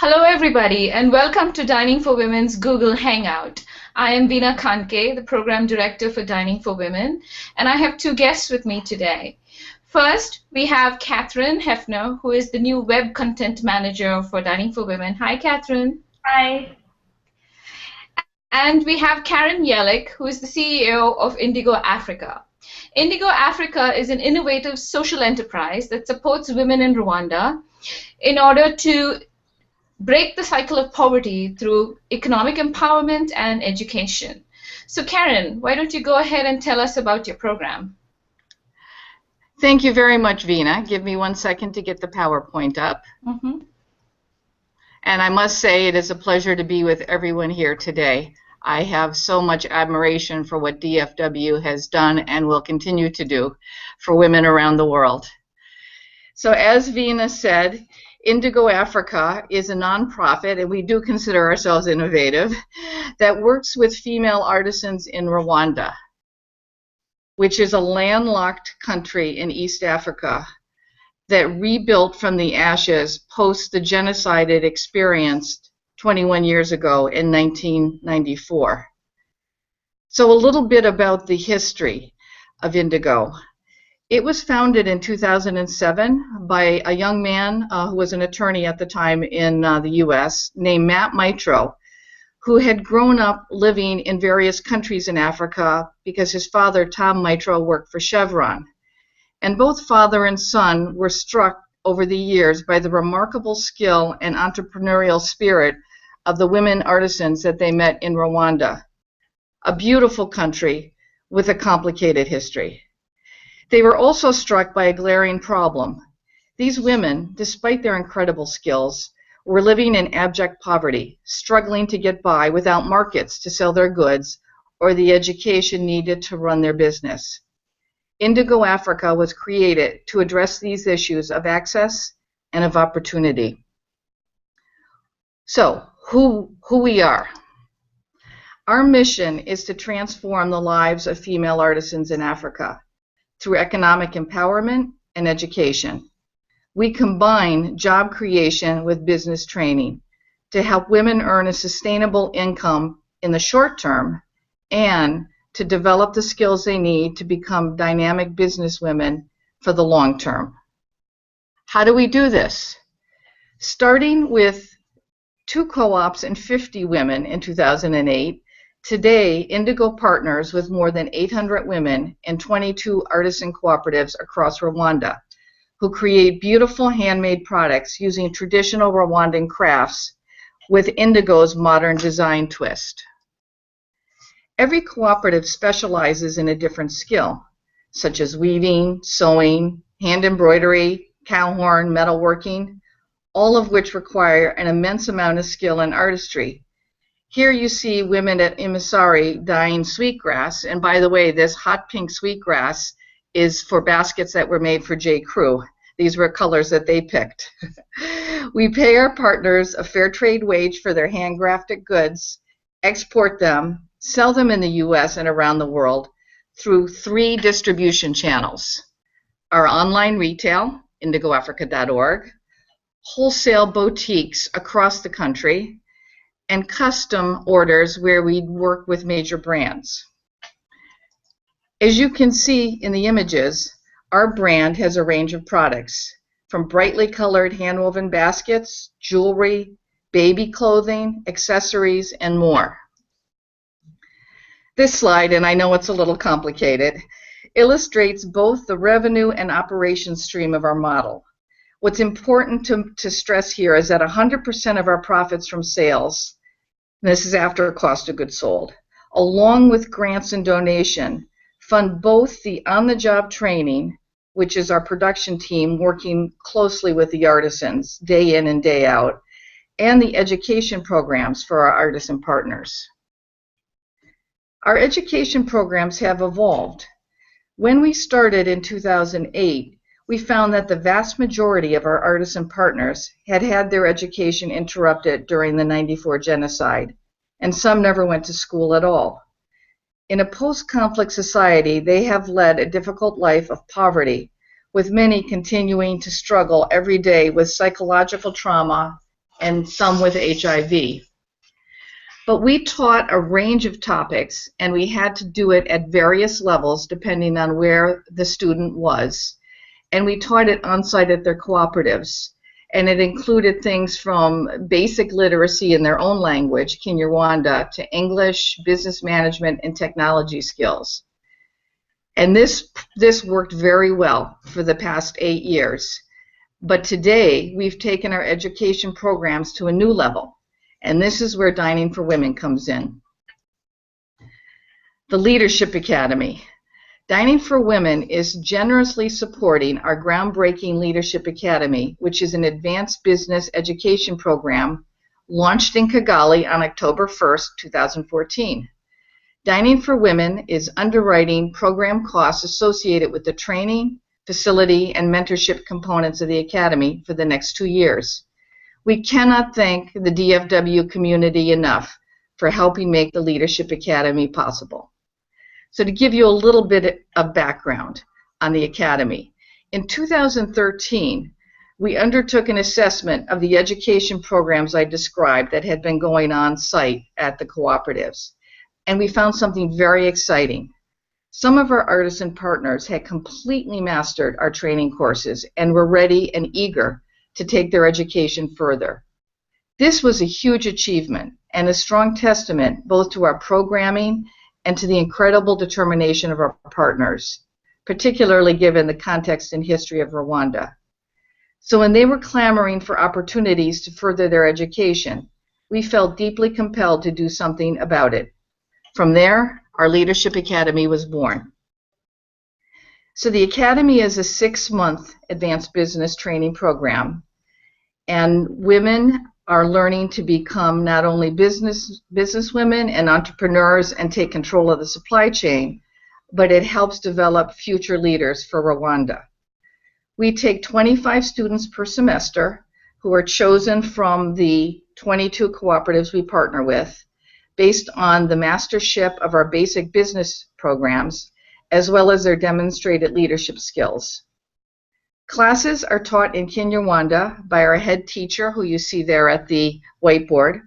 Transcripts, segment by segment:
Hello, everybody, and welcome to Dining for Women's Google Hangout. I am Veena Khanke, the Program Director for Dining for Women, and I have two guests with me today. First, we have Catherine Hefner, who is the new Web Content Manager for Dining for Women. Hi, Catherine. Hi. And we have Karen Yelick, who is the CEO of Indego Africa. Indego Africa is an innovative social enterprise that supports women in Rwanda in order to break the cycle of poverty through economic empowerment and education. So Karen, why don't you go ahead and tell us about your program? Thank you very much, Veena. Give me 1 second to get the PowerPoint up. And I must say it is a pleasure to be with everyone here today. I have so much admiration for what DFW has done and will continue to do for women around the world. So as Veena said, Indego Africa is a nonprofit, and we do consider ourselves innovative, that works with female artisans in Rwanda, which is a landlocked country in East Africa that rebuilt from the ashes post the genocide it experienced 21 years ago in 1994. So a little bit about the history of Indego. It was founded in 2007 by a young man who was an attorney at the time in the U.S. named Matt Mitro, who had grown up living in various countries in Africa because his father, Tom Mitro, worked for Chevron. And both father and son were struck over the years by the remarkable skill and entrepreneurial spirit of the women artisans that they met in Rwanda, a beautiful country with a complicated history. They were also struck by a glaring problem. These women, despite their incredible skills, were living in abject poverty, struggling to get by without markets to sell their goods or the education needed to run their business. Indego Africa was created to address these issues of access and of opportunity. So, who we are. Our mission is to transform the lives of female artisans in Africa through economic empowerment and education. We combine job creation with business training to help women earn a sustainable income in the short term and to develop the skills they need to become dynamic businesswomen for the long term. How do we do this? Starting with 2 co-ops and 50 women in 2008, today, Indego partners with more than 800 women and 22 artisan cooperatives across Rwanda who create beautiful handmade products using traditional Rwandan crafts with Indego's modern design twist. Every cooperative specializes in a different skill, such as weaving, sewing, hand embroidery, cowhorn, metalworking, all of which require an immense amount of skill and artistry. Here you see women at Imisari dyeing sweetgrass, and by the way, this hot pink sweetgrass is for baskets that were made for J. Crew. These were colors that they picked. We pay our partners a fair trade wage for their handcrafted goods, export them, sell them in the U.S. and around the world through 3 distribution channels: our online retail, IndegoAfrica.org, wholesale boutiques across the country, and custom orders where we work with major brands. As you can see in the images, our brand has a range of products, from brightly colored hand-woven baskets, jewelry, baby clothing, accessories, and more. This slide, and I know it's a little complicated, illustrates both the revenue and operations stream of our model. What's important to stress here is that 100% of our profits from sales, and this is after cost of goods sold, along with grants and donation, fund both the on-the-job training, which is our production team working closely with the artisans day in and day out, and the education programs for our artisan partners. Our education programs have evolved. When we started in 2008, we found that the vast majority of our artisan partners had had their education interrupted during the '94 genocide, and some never went to school at all. In a post-conflict society, they have led a difficult life of poverty, with many continuing to struggle every day with psychological trauma and some with HIV. But we taught a range of topics, and we had to do it at various levels depending on where the student was. And we taught it on-site at their cooperatives. And it included things from basic literacy in their own language, Kinyarwanda, to English, business management, and technology skills. And this worked very well for the past 8 years. But today, we've taken our education programs to a new level. And this is where Dining for Women comes in. The Leadership Academy. Dining for Women is generously supporting our groundbreaking Leadership Academy, which is an advanced business education program launched in Kigali on October 1st, 2014. Dining for Women is underwriting program costs associated with the training, facility, and mentorship components of the Academy for the next 2 years. We cannot thank the DFW community enough for helping make the Leadership Academy possible. So to give you a little bit of background on the Academy, in 2013, we undertook an assessment of the education programs I described that had been going on site at the cooperatives, and we found something very exciting. Some of our artisan partners had completely mastered our training courses and were ready and eager to take their education further. This was a huge achievement and a strong testament both to our programming and to the incredible determination of our partners, particularly given the context and history of Rwanda. So when they were clamoring for opportunities to further their education, we felt deeply compelled to do something about it. From there, our Leadership Academy was born. So the Academy is a 6-month advanced business training program, and women are learning to become not only business women and entrepreneurs and take control of the supply chain, but it helps develop future leaders for Rwanda. We take 25 students per semester who are chosen from the 22 cooperatives we partner with based on the mastership of our basic business programs, as well as their demonstrated leadership skills. Classes are taught in Kinyarwanda by our head teacher, who you see there at the whiteboard,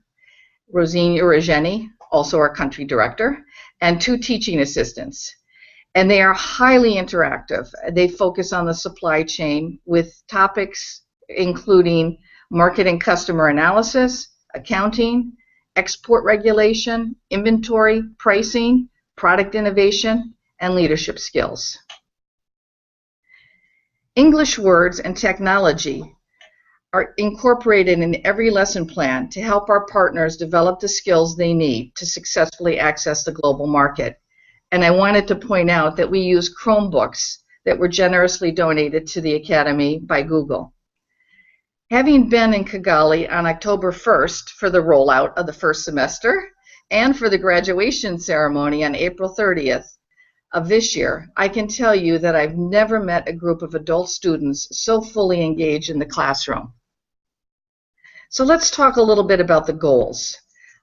Rosine Urageni, also our country director, and 2 teaching assistants. And they are highly interactive. They focus on the supply chain with topics including market and customer analysis, accounting, export regulation, inventory, pricing, product innovation, and leadership skills. English words and technology are incorporated in every lesson plan to help our partners develop the skills they need to successfully access the global market. And I wanted to point out that we use Chromebooks that were generously donated to the Academy by Google. Having been in Kigali on October 1st for the rollout of the first semester and for the graduation ceremony on April 30th of this year, I can tell you that I've never met a group of adult students so fully engaged in the classroom. So let's talk a little bit about the goals.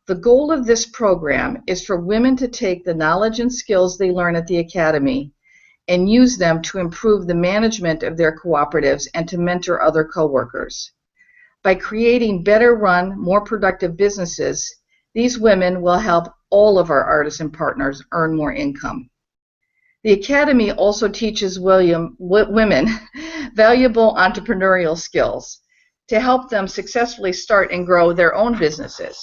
The goal of this program is for women to take the knowledge and skills they learn at the Academy and use them to improve the management of their cooperatives and to mentor other coworkers. By creating better run, more productive businesses, these women will help all of our artisan partners earn more income. The Academy also teaches women valuable entrepreneurial skills to help them successfully start and grow their own businesses,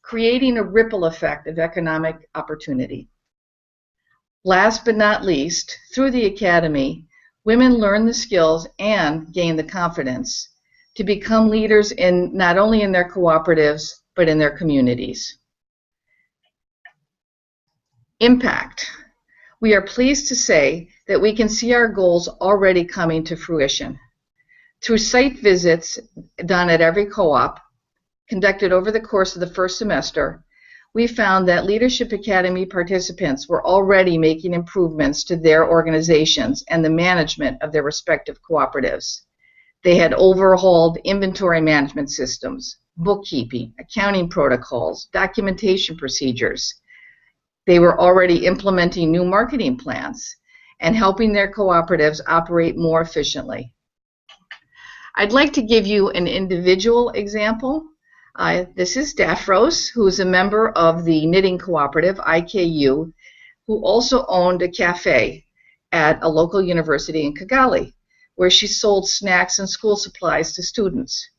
creating a ripple effect of economic opportunity. Last but not least, through the Academy, women learn the skills and gain the confidence to become leaders in not only in their cooperatives, but in their communities. Impact. We are pleased to say that we can see our goals already coming to fruition. Through site visits done at every co-op, conducted over the course of the first semester, we found that Leadership Academy participants were already making improvements to their organizations and the management of their respective cooperatives. They had overhauled inventory management systems, bookkeeping, accounting protocols, documentation procedures. They were already implementing new marketing plans and helping their cooperatives operate more efficiently. I'd like to give you an individual example. This is Dafros, who is a member of the knitting cooperative, IKU, who also owned a cafe at a local university in Kigali, where she sold snacks and school supplies to students.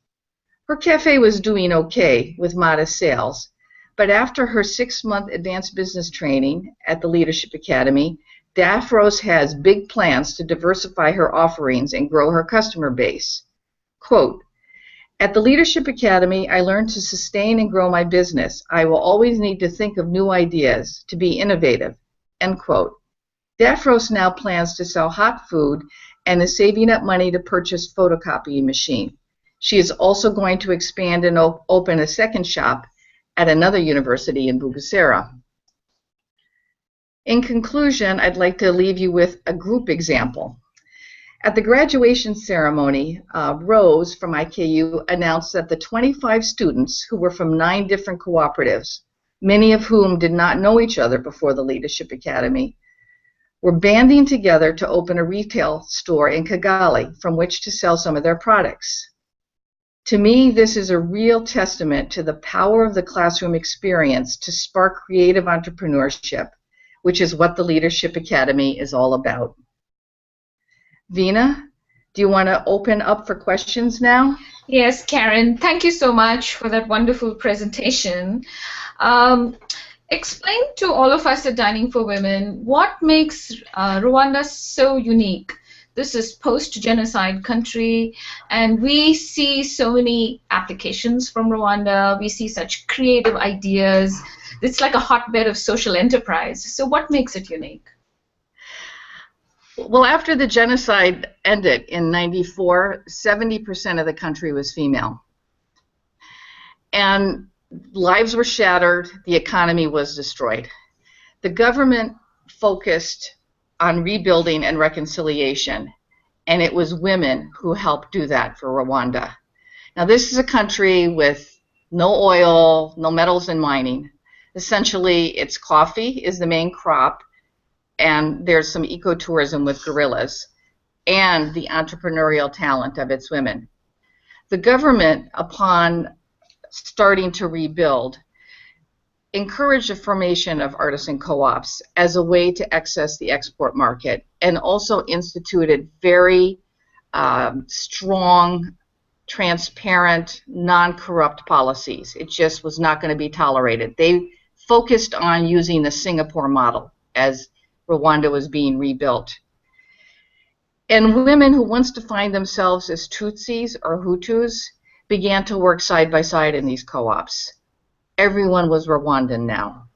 Her cafe was doing okay with modest sales, but after her 6-month advanced business training at the Leadership Academy, Dafros has big plans to diversify her offerings and grow her customer base. Quote, "At the Leadership Academy, I learned to sustain and grow my business. I will always need to think of new ideas, to be innovative." End quote. Dafros now plans to sell hot food and is saving up money to purchase photocopying machine. She is also going to expand and open a second shop at another university in Bugesera. In conclusion, I'd like to leave you with a group example. At the graduation ceremony, Rose from IKU announced that the 25 students who were from 9 different cooperatives, many of whom did not know each other before the Leadership Academy, were banding together to open a retail store in Kigali from which to sell some of their products. To me, this is a real testament to the power of the classroom experience to spark creative entrepreneurship, which is what the Leadership Academy is all about. Vina, do you want to open up for questions now? Yes, Karen, thank you so much for that wonderful presentation. Explain to all of us at Dining for Women what makes Rwanda so unique. This is post-genocide country, and we see so many applications from Rwanda. We see such creative ideas. It's like a hotbed of social enterprise. So what makes it unique? Well, after the genocide ended in '94, 70% of the country was female. And lives were shattered, the economy was destroyed. The government focused on rebuilding and reconciliation, and it was women who helped do that for Rwanda. Now, this is a country with no oil, no metals in mining. Essentially, it's coffee is the main crop, and there's some ecotourism with gorillas, and the entrepreneurial talent of its women. The government, upon starting to rebuild, encouraged the formation of artisan co-ops as a way to access the export market, and also instituted very strong, transparent, non-corrupt policies. It just was not going to be tolerated. They focused on using the Singapore model as Rwanda was being rebuilt. And women who once defined themselves as Tutsis or Hutus began to work side by side in these co-ops. Everyone was Rwandan now.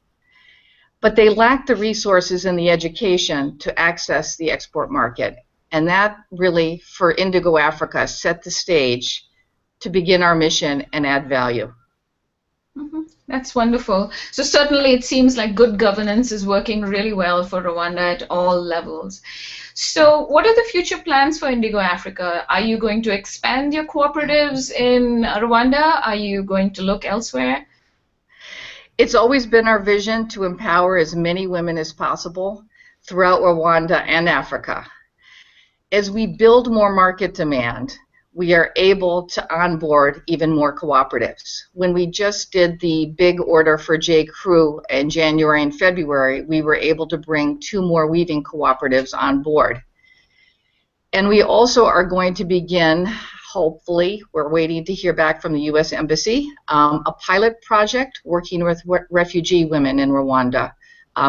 But they lacked the resources and the education to access the export market. And that really, for Indego Africa, set the stage to begin our mission and add value. Mm-hmm. That's wonderful. So certainly it seems like good governance is working really well for Rwanda at all levels. So what are the future plans for Indego Africa? Are you going to expand your cooperatives in Rwanda? Are you going to look elsewhere? It's always been our vision to empower as many women as possible throughout Rwanda and Africa. As we build more market demand, we are able to onboard even more cooperatives. When we just did the big order for J. Crew in January and February, we were able to bring 2 more weaving cooperatives on board. And we also are going to begin, hopefully, we're waiting to hear back from the U.S. Embassy, a pilot project working with refugee women in Rwanda,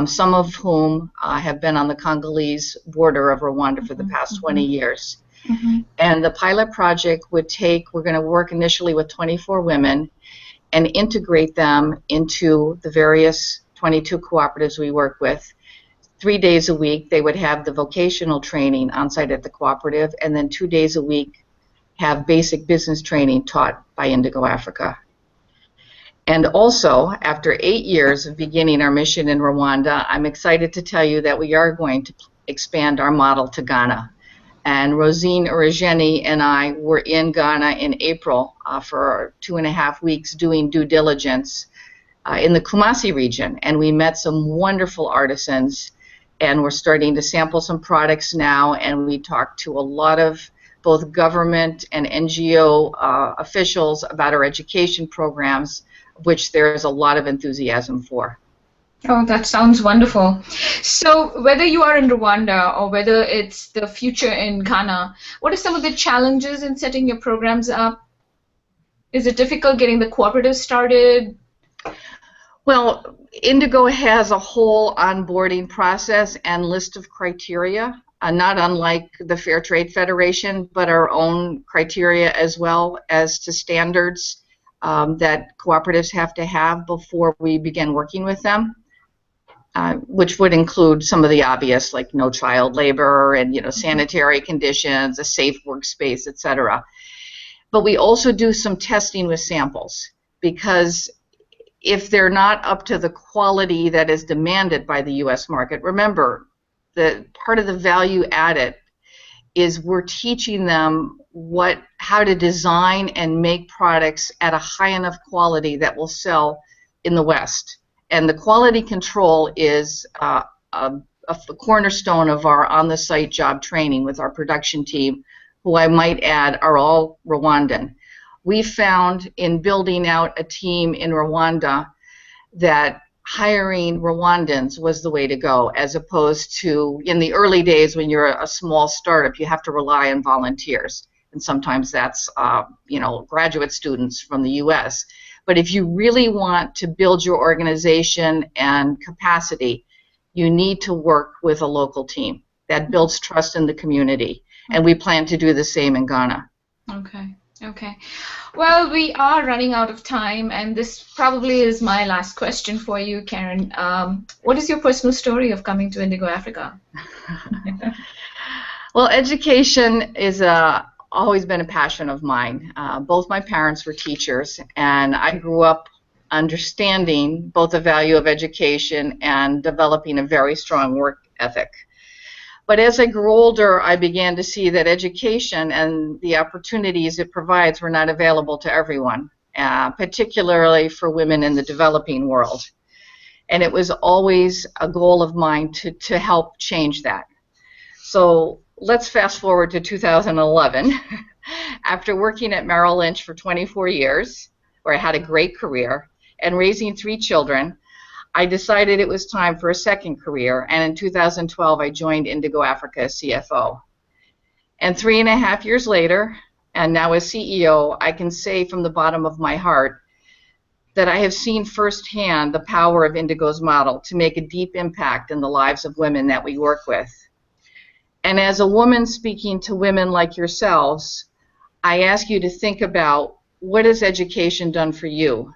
some of whom have been on the Congolese border of Rwanda for the past 20 years. Mm-hmm. And the pilot project would take, we're going to work initially with 24 women and integrate them into the various 22 cooperatives we work with. 3 days a week, they would have the vocational training on site at the cooperative, and then 2 days a week have basic business training taught by Indego Africa. And also, after 8 years of beginning our mission in Rwanda, I'm excited to tell you that we are going to expand our model to Ghana. And Rosine Origeni and I were in Ghana in April for 2.5 weeks doing due diligence in the Kumasi region. And we met some wonderful artisans, and we're starting to sample some products now, and we talked to a lot of both government and NGO officials about our education programs, which there's a lot of enthusiasm for. Oh, that sounds wonderful. So, whether you are in Rwanda or whether it's the future in Ghana, what are some of the challenges in setting your programs up? Is it difficult getting the cooperative started? Well, Indego has a whole onboarding process and list of criteria, not unlike the Fair Trade Federation, but our own criteria as well as to standards that cooperatives have to have before we begin working with them. Which would include some of the obvious, like no child labor and sanitary conditions, a safe workspace, etc. But we also do some testing with samples, because if they're not up to the quality that is demanded by the U.S. market, remember, the part of the value added is we're teaching them how to design and make products at a high enough quality that will sell in the West. And the quality control is a cornerstone of our on-the-site job training with our production team, who I might add are all Rwandan. We found in building out a team in Rwanda that hiring Rwandans was the way to go, as opposed to in the early days when you're a small startup, you have to rely on volunteers. And sometimes that's graduate students from the U.S. But if you really want to build your organization and capacity, you need to work with a local team. That builds trust in the community. And we plan to do the same in Ghana. Okay. Well, we are running out of time, and this probably is my last question for you, Karen. What is your personal story of coming to Indego Africa? Well, education is always been a passion of mine. Both my parents were teachers, and I grew up understanding both the value of education and developing a very strong work ethic. But as I grew older, I began to see that education and the opportunities it provides were not available to everyone, particularly for women in the developing world. And it was always a goal of mine to help change that. So let's fast forward to 2011. After working at Merrill Lynch for 24 years, where I had a great career, and raising 3 children, I decided it was time for a second career, and in 2012 I joined Indego Africa as CFO. And 3.5 years later, and now as CEO, I can say from the bottom of my heart that I have seen firsthand the power of Indego's model to make a deep impact in the lives of women that we work with. And as a woman speaking to women like yourselves, I ask you to think about, what has education done for you?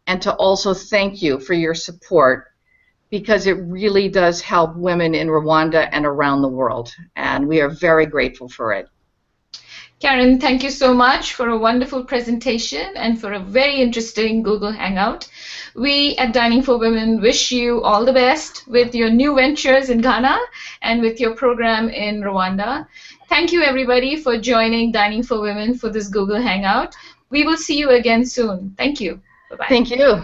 And to also thank you for your support, because it really does help women in Rwanda and around the world. And we are very grateful for it. Karen, thank you so much for a wonderful presentation and for a very interesting Google Hangout. We at Dining for Women wish you all the best with your new ventures in Ghana and with your program in Rwanda. Thank you, everybody, for joining Dining for Women for this Google Hangout. We will see you again soon. Thank you. Bye-bye. Thank you.